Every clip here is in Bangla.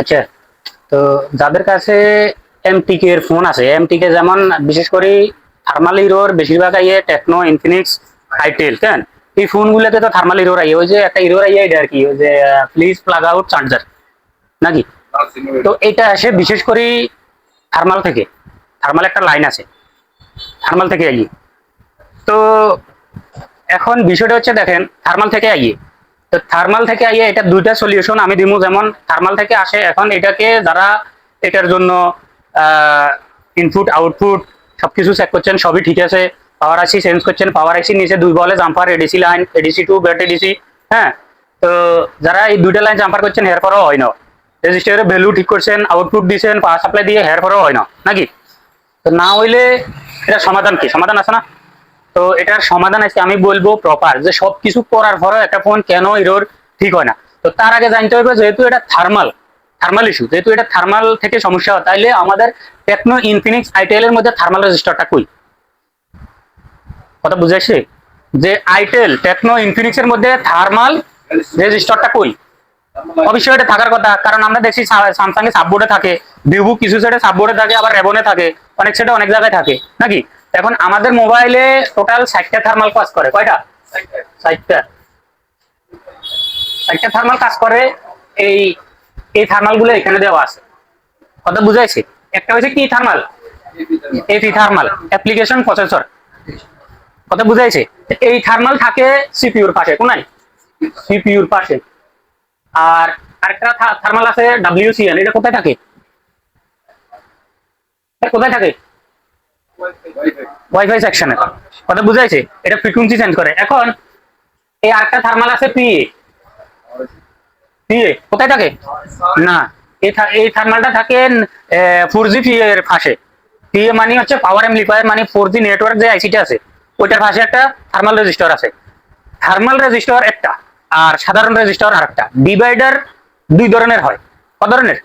আচ্ছা, তো যাদের কাছে এমটিকে এর ফোন আছে, এমটিকে যেমন বিশেষ করে থার্মাল হিরোর বেশিরভাগ আইয়ে টেকনো, ইনফিনিক্স, আইটেল, কেন এই ফোন গুলোতে তো থার্মাল হিরোর আইয়ে, ওই যে একটা হিরোর আইয়ে এটা আর কি, ওই যে প্লিজ প্লাগ আউট চার্জার নাকি। তো এটা আসে বিশেষ করে থার্মাল থেকে, থার্মাল একটা লাইন আছে, থার্মাল থেকে আইয়ে। তো এখন বিষয়টা হচ্ছে দেখেন, থার্মাল থেকে আইয়ে, তো থার্মাল থেকে আইয়ে এটা দুইটা সলিউশন আমি দিমু। যেমন থার্মাল থেকে আসে, এখন এটাকে যারা এটার জন্য ইনপুট আউটপুট সবকিছু চেক করছেন, সবই ঠিক আছে, পাওয়ার আইসি চেঞ্জ করছেন, পাওয়ার আইসি নিচে দুই বলে jumper, ADC line, ADC to bat ADC, হ্যাঁ। তো যারা এই দুইটা লাইন জাম্পার করছেন হেয়ার পরেও হয় না, রেজিস্টারের ভ্যালু ঠিক করছেন, আউটপুট দিচ্ছেন, পাওয়ার সাপ্লাই দিয়ে হেয়ার পরেও হয় না নাকি। তো না হইলে এটা সমাধান কি, সমাধান আছে না? তো এটার সমাধান আজকে আমি বলবো প্রপার, যে সবকিছু করার পরেও একটা ফোন কেন এরর ঠিক হয় না। তো তার আগে জানতে হবে, যেহেতু এটা থার্মাল, থার্মাল ইস্যু, যেহেতু এটা থার্মাল থেকে সমস্যা হয়, তাইলে আমাদের টেকনো, ইনফিনিক্স, আইটেল এর মধ্যে থার্মাল রেজিস্টারটা কই? কথা বুঝাইছে? যে আইটেল, টেকনো, ইনফিনিক্স এর মধ্যে থার্মাল রেজিস্টারটা কই? অবশ্যই এটা থাকার কথা, কারণ আমরা দেখছি স্যামসাং এ সাববোর্ডে থাকে, ভিভো কিছু সেটে সাববোর্ডে থাকে, আবার রেবনে থাকে, অনেক সেটে অনেক জায়গায় থাকে নাকি। এখন আমাদের মোবাইলে টোটাল 60টা থার্মাল কাজ করে, কয়টা? 60টা, 60টা থার্মাল কাজ করে। এই এই থার্মাল গুলো এখানে দেওয়া আছে, কথা বুঝাইছে? একটা হচ্ছে কি thermal, AP thermal, application processor, কথা বুঝাইছে? এই থার্মাল থাকে সিপিইউর পাশে, কোনায়? সিপিইউর পাশে। আর আরেকটা থার্মাল আছে ডাব্লিউসিএল, এটা কোথায় থাকে? এটা কোথায় থাকে? ওয়াইফাই সেকশনে, কথা বুঝাইছে? এটা ফ্রিকোয়েন্সি চেঞ্জ করে। এখন এই আরেকটা থার্মাল আছে পিএ, পিএ কোথায় থাকে? না, এই থার্মালটা থাকে 4G পিএ এর পাশে। পিএ মানে হচ্ছে পাওয়ার এমপ্লিফায়ার, মানে 4G নেটওয়ার্ক যে আইসিটা আছে ওইটার পাশে একটা থার্মাল রেজিস্টার আছে। থার্মাল রেজিস্টার একটা, আর সাধারণ রেজিস্টার আরেকটা। ডিভাইডার দুই ধরনের হয়। কত ধরনের?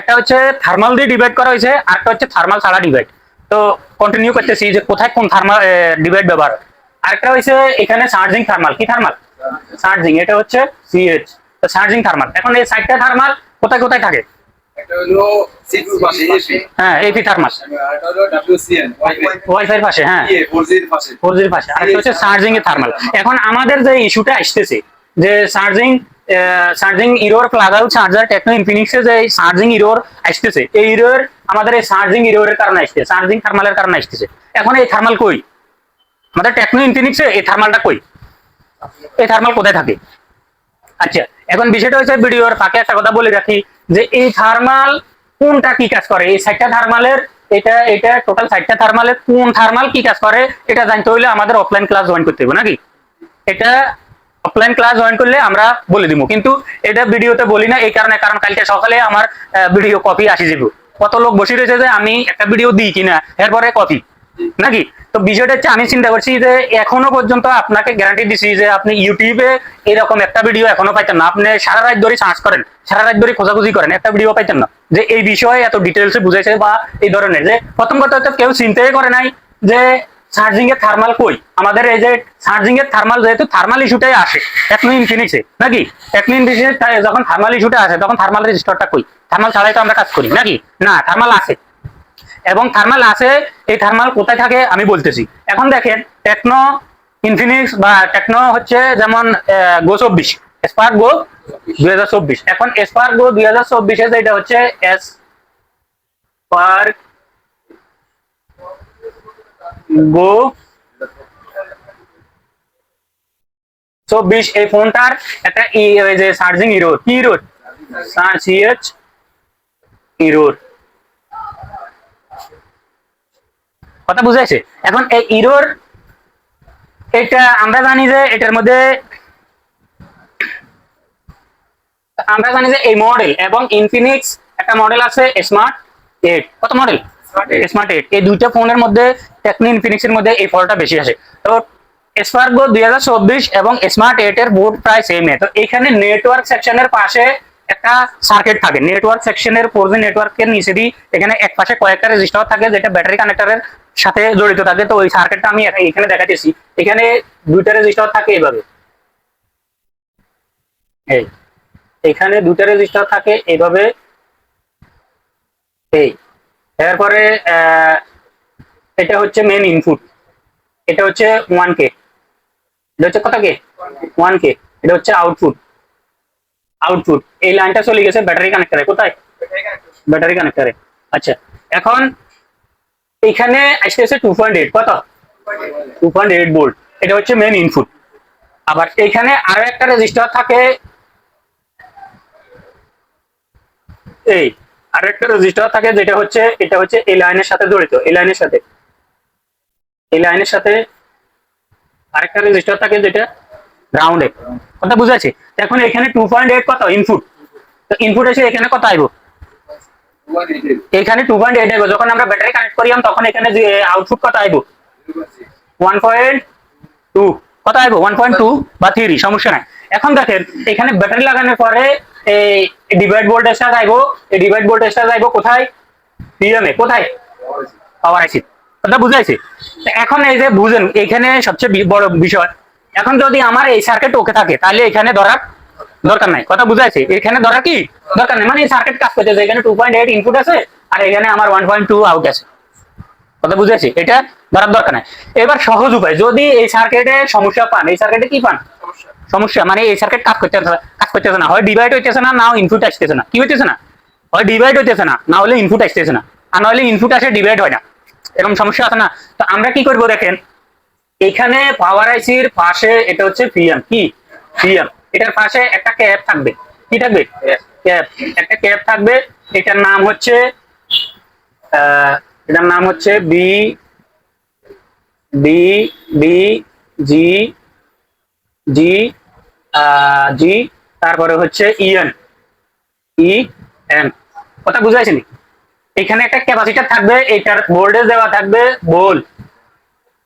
একটা হচ্ছে থার্মাল দিয়ে ডিভাইড করা হয়েছে, আরেকটা হচ্ছে থার্মাল ছাড়া ডিভাইড। তো কন্টিনিউ করতেছি যে কোথায় কোন থার্মাল ডিভাইড ব্যবহার। আরেকটা হচ্ছে এখানে চার্জিং থার্মাল, কি থার্মাল? চার্জিং, এটা হচ্ছে সিএইচ, তো চার্জিং থার্মাল। এখন এই সাইডটা থার্মাল কোথায় কোথায় থাকে? একটা হলো সিপিইউ পাশে এপি, হ্যাঁ এপি থার্মাল, একটা হলো ডাব্লিউসিএন ওয়াইফাই এর পাশে, হ্যাঁ ফোরজির পাশে। 4G এর পাশে, আরেকটা হচ্ছে চার্জিং এর থার্মাল। এখন আমাদের যে ইস্যুটা আসতেছে, যে charging error, plug out charger, techno Infinix এর যে চার্জিং ইরোর আসতেছে, এই ইরোর আমাদের এই চার্জিং ইরোরের কারণে আসতেছে, চার্জিং থার্মালের কারণে আসতেছে। এখন এই থার্মাল কই? আমাদের টেকনো ইনফিনিক্সে এই থার্মালটা কই? এই থার্মাল কোথায় থাকে? আচ্ছা, এখন বিষয়টা হচ্ছে, ভিডিওর ফাঁকে একটা কথা বলে রাখি, যে এই থার্মাল কোনটা কি কাজ করে, এই 60টা থার্মালের, এটা এটা টোটাল 60টা থার্মালের কোন থার্মাল কি কাজ করে এটা জানতে হলে আমাদের অফলাইন ক্লাস জয়েন করতে হবে নাকি। এটা অফলাইন ক্লাস জয়েন করলে আমরা বলে দিব, কিন্তু এটা ভিডিওতে বলি না এই কারণে, কারণ কালকে সকালে আমার ভিডিও কপি আসি যাব। কত লোক বসে রয়েছে যে আমি একটা ভিডিও দিই কিনা, এরপরে কপি নাকি। তো বিষয়টা হচ্ছে, আমি চিন্তা করছি যে এখনো পর্যন্ত আপনাকে গ্যারান্টি দিচ্ছি যে আপনি ইউটিউবে এরকম একটা ভিডিও এখনো পাইতেন না। আপনি সারা রাত ধরে সার্চ করেন, সারা রাত ধরে খোঁজাখুঁজি করেন, একটা ভিডিও পাইতেন না যে এই বিষয়ে এত ডিটেলসে বুঝাইছে, বা এই ধরনের। যে প্রথম কথা হচ্ছে, কেউ চিন্তাই করে নাই যে চার্জিং এর থার্মাল কই। আমাদের এই যে চার্জিং এর থার্মাল, যেহেতু থার্মাল ইস্যুটাই আসে টেকনো ইনফিনিক্সে নাকি, টেকনো ইনফিনিক্সে যখন থার্মাল ইস্যুটা আসে তখন থার্মাল রেজিস্টারটা কই? থার্মাল ছাড়াই তো আমরা কাজ করি নাকি। না, থার্মাল আছে, এবং থার্মাল আছে। এই থার্মাল কোথায় থাকে আমি বলতেছি। এখন দেখেন, টেকনো ইনফিনিক্স বা টেকনো হচ্ছে যেমন গো 24, স্পার্ক গো 2024। এখন স্পার্ক গো 2024 এটা হচ্ছে স্পার্ক গো 24, এই ফোনটার একটা যে চার্জিং ইরোর, কি ইরোর? সিএইচ ইরোর, কথা বুঝাইছে? এখন এই ইরোর, এটা আমরা জানি যে এটার মধ্যে, আমরা জানি যে এই মডেল এবং ইনফিনিক্স একটা মডেল আছে স্মার্ট 8, কত মডেল? স্মার্ট 8। এই দুইটা ফোনের মধ্যে, টেকনো ইনফিনিক্স এর মধ্যে এই ফলটা বেশি আসে। তো স্পার্গো 2024 এবং স্মার্ট 8 এর বোর্ড প্রায় সেম। তো এখানে নেটওয়ার্ক সেকশনের পাশে একটা সার্কিট থাকে, নেটওয়ার্ক সেকশনের 4G নেটওয়ার্কের নিচে দিয়ে এখানে এক পাশে কয়েকটা রেজিস্টার থাকে যেটা ব্যাটারি কানেক্টরের সাথে জড়িত থাকে। তো ওই সার্কিটটা আমি এখানে দেখাতেছি। এখানে দুইটা রেজিস্টার থাকে এইভাবে, এই এখানে দুটো রেজিস্টার থাকে এইভাবে, এই এরপরে এটা হচ্ছে মেন ইনপুট, এটা হচ্ছে 1K, এটা হচ্ছে কত কে 1K, এটা হচ্ছে আউটপুট। আউটপুট এই লাইনটা চলে গেছে ব্যাটারি কানেক্টরে, কোথায় ব্যাটারি কানেক্টরে। আচ্ছা এখন এখানে আসতেছে 2.8, কত 2.8 ভোল্ট, এটা হচ্ছে মেন ইনপুট। আবার এখানে আরো একটা রেজিস্টার থাকে, এই আরো একটা রেজিস্টার থাকে যেটা হচ্ছে এটা হচ্ছে এই লাইনের সাথে জড়িত, এই লাইনের সাথে, এই লাইনের সাথে আরেকটা রেজিস্টার থাকে যেটা গ্রাউন্ডে, কথা বুঝাচ্ছি। এখন এখানে 2.8 কত ইনপুট, তো ইনপুট এসে এখানে কত আইব, এখানে 2.8 আইব। যখন আমরা ব্যাটারি কানেক্ট করিলাম তখন এখানে যে আউটপুট কত আইব 1.2, কত আইব 1.2 বা 3, সমস্যা নাই। এখন দেখেন এখানে ব্যাটারি লাগানোর পরে এই ডিভাইড ভোল্টেজটা যাইব, এই ডিভাইড ভোল্টেজটা যাইব কোথায় পিএমএ, কোথায় পাওয়ার আইসি, কথা বুঝাইছি। এখন এই যে বুঝেন এখানে সবচেয়ে বড় বিষয়, এখন যদি আমার এই সার্কিট ওকে থাকে তাহলে এখানে ধরার দরকার নাই, কথা বুঝাইছি। এখানে ধরা কি দরকার নাই, মানে এই সার্কিট কাজ করতেছে, এখানে 2.8 ইনপুট আছে আর এখানে আমার 1.2 আউট আছে, কথা বুঝাইছি, এটা ধরার দরকার নাই। এবার সহজ উপায়, যদি এই সার্কিটে সমস্যা পান, এই সার্কিটে কি পান সমস্যা, মানে এই সার্কিট কাজ করতেছে না, হয় ডিভাইড হইতেছে না, নাও ইনপুট আসতেছে না, কি হইতেছে না, হয় ডিভাইড হইতেছে না, না হলে ইনপুট আসতেছে না, আর নাহলে ইনপুট আসে ডিভাইড হয় না, এরকম সমস্যা আছে না। তো আমরা কি করব দেখেন, এখানে পাওয়ার আইসির পাশে এটা হচ্ছে পিএম, কি পিএম, এটার পাশে একটা ক্যাপ থাকবে, কি থাকবে ক্যাপ, একটা ক্যাপ থাকবে, এটার নাম হচ্ছে এটার নাম হচ্ছে বি বি বি জি জি জি, তারপরে হচ্ছে ইএন ই এন, কথা বুঝাইছেন। এখানে একটা ক্যাপাসিটর থাকবে, এটার ভোল্টেজ দেওয়া থাকবে ভোল্ট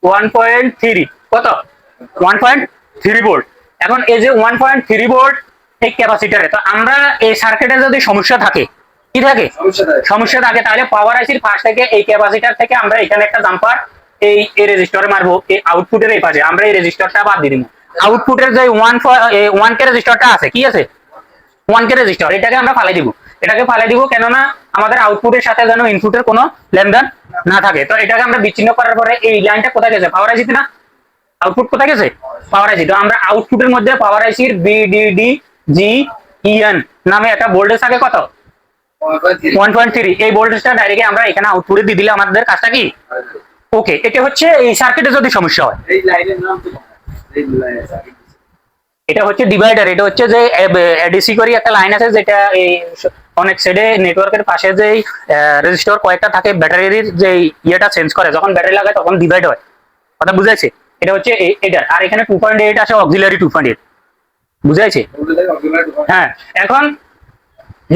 1.3, কত 1.3 ভোল্ট। এখন এই যে 1.3 ভোল্ট এই ক্যাপাসিটরে, তো আমরা এই সার্কিটে যদি সমস্যা থাকে, কি থাকে সমস্যা থাকে, তাহলে পাওয়ার আইসির পাশ থেকে এই ক্যাপাসিটর থেকে আমরা এখানে একটা জাম্পার এই রেজিস্টারে মারবো, এই আউটপুটের এই পাশে আমরা এই রেজিস্টারটা বাদ দিয়ে দিব। আউটপুটের যে 1K রেজিস্টারটা আছে, কি আছে 1K রেজিস্টার, এটাকে আমরা ফালাই দিব, এটাকে ফালাই দিব, কেননা আমাদের আউটপুটের সাথে যেন ইনপুটের কোনো লেনদেন না থাকে। তো এটাকে আমরা বিচ্ছিন্ন করার পরে এই লাইনটা কোথায় গেছে পাওয়ার আইসিতে না, আউটপুট কোথায় গেছে পাওয়ার আইসি। তো আমরা আউটপুটের মধ্যে পাওয়ার আইসির বিডিডি জি ইএন নামে একটা ভোল্টেজ থাকে, কত 1.3, এই ভোল্টেজটা ডাইরেক্টলি আমরা এখানে আউটপুটে দিয়ে দিলে আমাদের কাজটা কি ওকে। এটা হচ্ছে এই সার্কিটে যদি সমস্যা হয়, এই লাইনের নাম তো এই লাইনের এটা হচ্ছে ডিভাইডার, এটা হচ্ছে যে এডিসি করি একটা লাইন আছে যেটা এই অনেক সাইডে নেটওয়ার্কের পাশে যে রেজিস্টার কয়েকটা থাকে ব্যাটারির যে ইয়েটা চেঞ্জ করে, যখন ব্যাটারি লাগায় তখন ডিভাইড হয়, কথা বুঝাইছে। এটা হচ্ছে এটা, আর এখানে 2.8 আছে অক্সিলারি 2.8, বুঝাইছে। হ্যাঁ এখন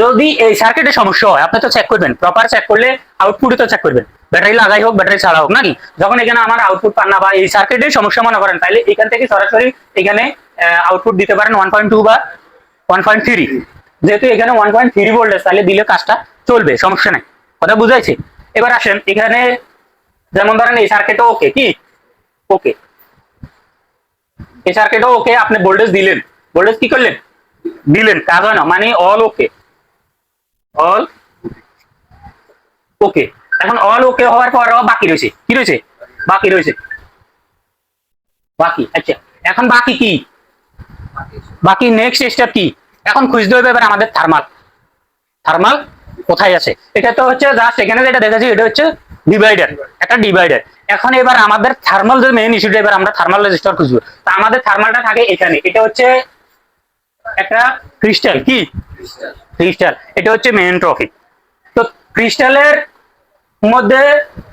যদি এই সার্কিটে সমস্যা হয় আপনি তো চেক করবেন, প্রপার চেক করলে আউটপুটে তো চেক করবেন, ব্যাটারি লাগাই হোক ব্যাটারি ছাড়া হোক নাকি। যখন এখানে আমার আউটপুট পান না বা এই সার্কিটের সমস্যা মনে করেন, তাহলে এখান থেকে সরাসরি এখানে আউটপুট দিতে পারেন 1.2 বা 1.3, যেহেতু এখানে 1.3 ভোল্টেজ, তাহলে দিলে কাজটা চলবে, সমস্যা নাই, কথা বুঝাইছে। এবার আসেন এখানে যেমন ধরেন এই সার্কিটও ওকে, কি ওকে, এই সার্কিটও ওকে, আপনি ভোল্টেজ দিলেন, ভোল্টেজ কি করলেন দিলেন, কাজ হয় না, মানে অল ওকে, অল ওকে। এখন অল ওকে হওয়ার পর বাকি রয়েছে, কি রয়েছে বাকি রয়েছে বাকি। আচ্ছা এখন বাকি কি, বাকি নেক্সট স্টেপ কি, এখন খুঁজতে হবে এবার আমাদের থার্মাল, থার্মাল কোথায় আছে। এটা তো হচ্ছে জাস্ট এখানে যেটা দেখেছি এটা হচ্ছে ডিভাইডার, একটা ডিভাইডার। এখন এবার আমাদের থার্মাল যে মেইন ইস্যুটা, এবার আমরা থার্মাল রেজিস্টার খুঁজবো। তো আমাদের থার্মালটা থাকে এখানে, এটা হচ্ছে একটা ক্রিস্টাল, কি ক্রিস্টাল, এটা হচ্ছে মেইন ট্রফি। তো ক্রিস্টালের মধ্যে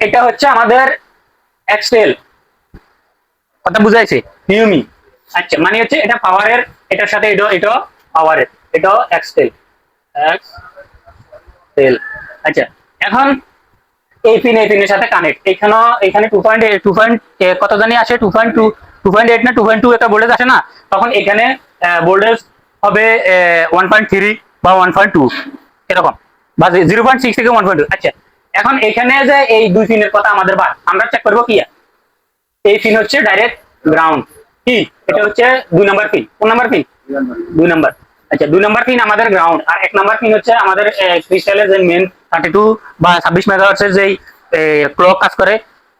এটা হচ্ছে আমাদের এক্সেল, কথা বুঝাইছে নিউমি। আচ্ছা মানে হচ্ছে এটা পাওয়ারের, এটার সাথে এটা এটা পাওয়ারের, এটা এক্সেল এক্সেল। আচ্ছা এখন এই পিন এই পিনের সাথে কানেক্ট, এখানে 2.8 কত জানি আসে 2.8 না 2.2 একটা ভোল্টেজ আসে না, তখন এখানে ভোল্টেজ হবে 1.3 বা 1.2 এরকম, বা 0.6 থেকে 1.2। আচ্ছা এখন এখানে যে এই দুই পিনের কথা আমাদের বাদ, আমরা চেক করবো কি, এই পিন হচ্ছে ডাইরেক্ট গ্রাউন্ড, কি এটা হচ্ছে 2 নাম্বার পিন, কোন নাম্বার পিন 2 নাম্বার। আচ্ছা 2 নাম্বার পিন আমাদের গ্রাউন্ড, আর 1 নাম্বার পিন হচ্ছে আমাদের ক্রিস্টালের যে মেন 32 বা 26 মেগাহার্টজের যেই ক্লক কাজ করে,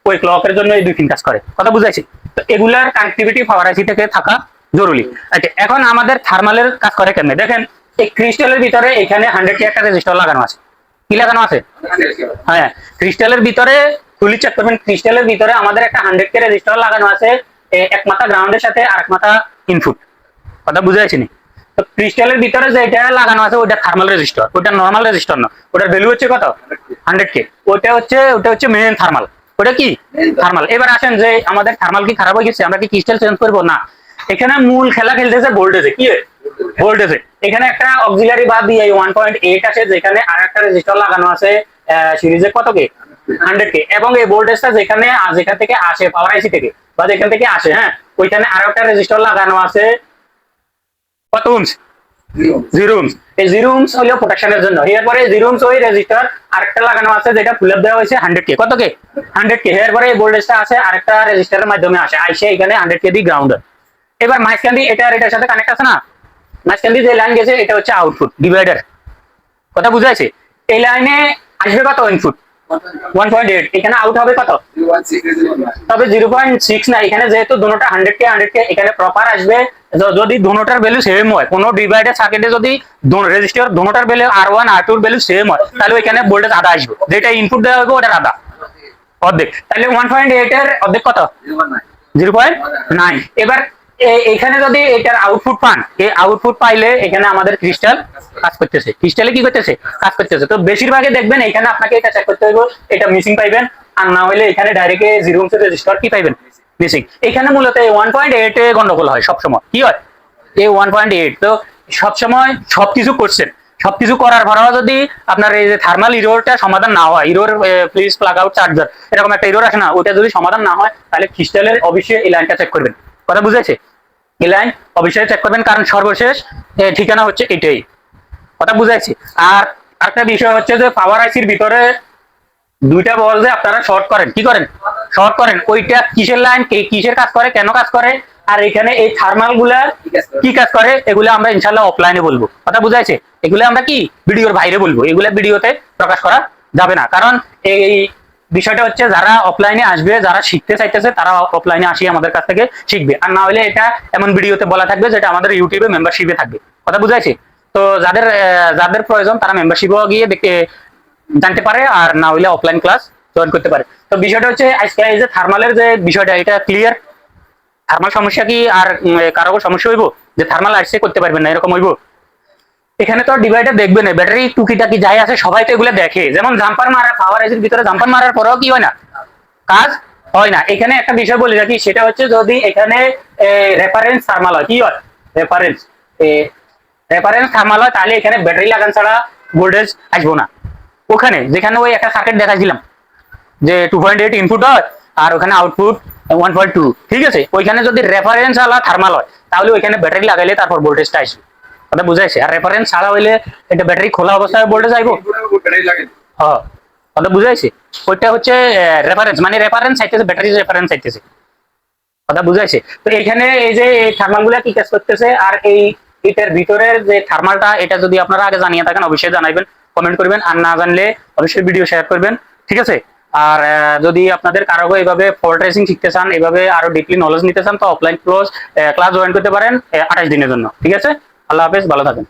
ওই ক্লকের জন্য এই দুই পিন কাজ করে। কথা বুঝাইছি? তো এগুলার কানেক্টিভিটি পাওয়ার আইসি থেকে থাকা জরুরি। আচ্ছা, এখন আমাদের থার্মালের কাজ করে কেমনে দেখেন। এই ক্রিস্টালের ভিতরে এখানে 100 কে একটা রেজিস্টার লাগানো আছে। কি লাগানো আছে? হ্যাঁ, ক্রিস্টালের ভিতরে খুলি চেক করবেন। ক্রিস্টালের ভিতরে আমাদের একটা 100 কে রেজিস্টার লাগানো আছে, এক মাথা গ্রাউন্ডের সাথে আর এক মাথা ইনপুট। কথা বুঝাইছি নি? তো ক্রিস্টালের ভিতরে যেটা লাগানো আছে ওটা থার্মাল রেজিস্টার, ওটা নরমাল রেজিস্টার না। ওটার ভ্যালু হচ্ছে কত? 100 কে। ওটা হচ্ছে মেইন থার্মাল। ওটা কি? থার্মাল। এবার আসেন যে আমাদের থার্মাল কি খারাপ হয়ে গেছে, আমরা কি ক্রিস্টাল চেঞ্জ করবো? না, এখানে মূল খেলা খেলতেছে ভোল্টেজে। কি ভোল্টেজে? এখানে একটা অক্সিলারি বা বিআই 1.8 আছে, যেখানে আর একটা রেজিস্টার লাগানো আছে সিরিজে কত কে? 100 কে। এবং এই ভোল্টেজটা যেখান থেকে আসে পাওয়ার আইসি থেকে বা যেখান থেকে আসে, হ্যাঁ, ওইখানে আরো একটা রেজিস্টার লাগানো আছে কত ওহমস? 0 ওহমস। এই 0 ওহমস হলো প্রোটেকশনের জন্য। এরপরে 0 ওহমস ওই রেজিস্টার আরেকটা লাগানো আছে যেটা ফুল আপ দেওয়া হয়েছে 100 কে। কত কে? 100 কে। এরপরে এই ভোল্টেজটা আছে আরেকটা রেজিস্টারের মাধ্যমে আসে এখানে 100 কে দি গ্রাউন্ড। এবার মাঝখান দিয়ে এটা আর এটার সাথে কানেক্ট আছে না, মাঝখান দিয়ে যে লাইন গেছে এটা হচ্ছে আউটপুট ডিভাইডার। কথা বুঝাইছে? এই লাইনে আসবে কত ইনপুট? 1.8। এখানে আউট হবে কত? তবে 0.6 না, এখানে যেহেতু দুটোটা 100 কে এখানে প্রপার আসবে। যদি দুটোটার ভ্যালু সেম হয়, কোনো ডিভাইডার সার্কিটে যদি রেজিস্টার দুটোটার ভ্যালু R1 R2 এর ভ্যালু সেম হয়, তাহলে এখানে ভোল্টেজ আধা আসবে। যেটা ইনপুট দেওয়া হবে ওটার আধা, অর্ধেক। তাহলে 1.8 এর অর্ধেক কত? 0.9। এবার এখানে যদি এটার আউটপুট পান, এই আউটপুট পাইলে এখানে আমাদের ক্রিস্টাল কাজ করতেছে। ক্রিস্টালে কি করতেছে? কাজ করতেছে। তো বেশিরভাগই দেখবেন এখানে আপনাকে এটা চেক করতে হবে, এটা মিসিং পাইবেন। আর না হলে এখানে ডাইরেক্ট 0 ওহমস রেজিস্টার কি পাইবেন? মিসিং। এখানে মূলত 1.8 এ গন্ডগোল হয় সবসময়। কি হয়? এই 1.8। তো সবসময় সবকিছু করছেন, সবকিছু করার পরেও যদি আপনার এই যে থার্মাল ইরোরটা সমাধান না হয়, error please plug out charger এরকম একটা ইরোর আসে না, ওটা যদি সমাধান না হয়, তাহলে ক্রিস্টালের অবশ্যই এই লাইনটা চেক করবেন। কথা বুঝেছে? এই লাইন অবশ্যই চেক করবেন, কারণ সর্বশেষ ঠিকানা হচ্ছে এটাই। কথা বুঝাইছি? আর একটা বিষয় হচ্ছে যে পাওয়ার আইসির ভিতরে দুইটা বল যে আপনারা শর্ট করেন, কি করেন? শর্ট করেন। ওইটা কিসের লাইন, কিসের কাজ করে, কেন কাজ করে, আর এখানে এই থার্মাল গুলা কি কাজ করে, এগুলো আমরা ইনশাল্লাহ অফলাইনে বলবো। কথা বুঝাইছে? এগুলো আমরা কি ভিডিওর বাইরে বলবো, এগুলো ভিডিওতে প্রকাশ করা যাবে না। কারণ এই বিষয়টা হচ্ছে যারা অফলাইনে আসবে, যারা শিখতে চাইতেছে, তারা অফলাইনে আসি আমাদের কাছ থেকে শিখবে। আর না হলে এটা এমন ভিডিওতে বলা থাকবে যেটা আমাদের ইউটিউবে মেম্বারশিপে থাকবে। কথা বুঝাইছে? তো যাদের প্রয়োজন তারা মেম্বারশিপও গিয়ে দেখে জানতে পারে, আর না হলে অফলাইন ক্লাস জয়েন করতে পারে। তো বিষয়টা হচ্ছে আজকে এই যে থার্মালের যে বিষয়টা, এটা ক্লিয়ার? থার্মাল সমস্যা কি আর কারো সমস্যা হইব যে থার্মাল আসছে করতে পারবেন না এরকম হইব? এখানে তো ডিভাইডার দেখবে না, ব্যাটারি টুকিটাকি যাই আছে সবাই তো এগুলো দেখে। যেমন জাম্পার মারা, পাওয়ার আইসির ভিতরে জাম্পার মারার পরেও কি হয় না, কাজ হয় না। এখানে একটা বিষয় বলে রাখি, সেটা হচ্ছে যদি এখানে রেফারেন্স থার্মাল হয়, কি হয়? রেফারেন্স থার্মাল হয়, তাহলে এখানে ব্যাটারি লাগান ছাড়া ভোল্টেজ আসবো না। ওখানে যেখানে ওই একটা সার্কিট দেখাছিলাম যে 2.8 ইনপুট হয় আর ওখানে আউটপুট 1.2, ঠিক আছে? ওইখানে যদি রেফারেন্স আলা থার্মাল হয়, তাহলে ওইখানে ব্যাটারি লাগাইলে তারপর ভোল্টেজটা আসবে। কথা বুঝাইছে? আর রেফারেন্স ছাড়া হইলে এটা ব্যাটারি খোলা অবস্থায় ভোল্টেজ আইবো। হ্যাঁ, কথা বুঝাইছে? ওইটা হচ্ছে রেফারেন্স, মানে রেফারেন্স চাইতেছে, ব্যাটারি রেফারেন্স চাইতেছে। কথা বুঝাইছে? তো এখানে এই যে থার্মাল গুলা কি কাজ করতেছে, আর এটার ভিতরের যে থার্মালটা, এটা যদি আপনারা আগে জানিয়ে থাকেন অবশ্যই জানাইবেন, কমেন্ট করবেন। আর না জানলে অবশ্যই ভিডিও শেয়ার করবেন, ঠিক আছে? আর যদি আপনাদের কারো এইভাবে ফল্ট ট্রেসিং শিখতে চান, এভাবে আরো ডিপলি নলেজ নিতে চান, তো অফলাইন ক্লাস জয়েন করতে পারেন 28 দিনের জন্য, ঠিক আছে? আল্লাহ হাফেজ, ভালো থাকেন।